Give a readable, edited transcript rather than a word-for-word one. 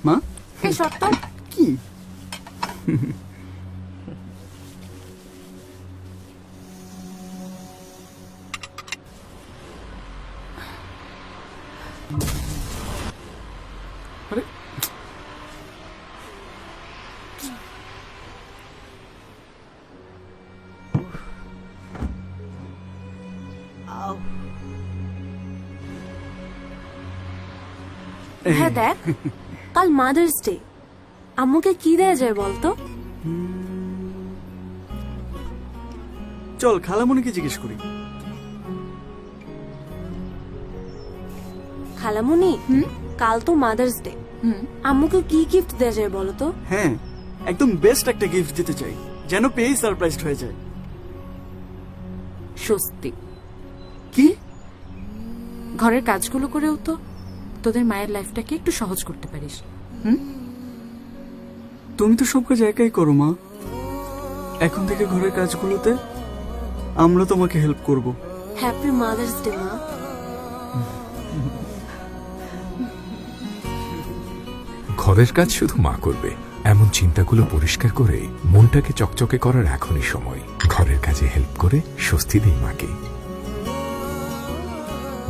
মা এই শর্ত কি আরে হ্যাঁ দেখ, কাল মাদার্স ডে, আম্মুকে কি দেয়া যায় বলতো? চল খালামণিকে জিজ্ঞেস করি। খালামুনি, কাল তো মাদার্স ডে, আম্মুকে কি গিফট দেয়া যায় বলো তো? হ্যাঁ, একদম বেস্ট একটা গিফট দিতে চাই, যেন পেয়েই সারপ্রাইজড হয়ে যায়। স্বস্তি। কি? ঘরের কাজগুলো করেও তো তোদের মায়ের লাইফটাকে একটু সহজ করতে পারিস। তুমি তো সব কাজ একাই করো মা, এখন থেকে ঘরের কাজগুলোতে আমরা তোমাকে হেল্প করব। হ্যাপি মাদার্স ডে মা। ঘরের কাজ শুধু মা করবে এমন চিন্তাগুলো পরিষ্কার করে মনটাকে চকচকে করার এখনই সময়। ঘরের কাজে হেল্প করে স্বস্তি দেই মাকে।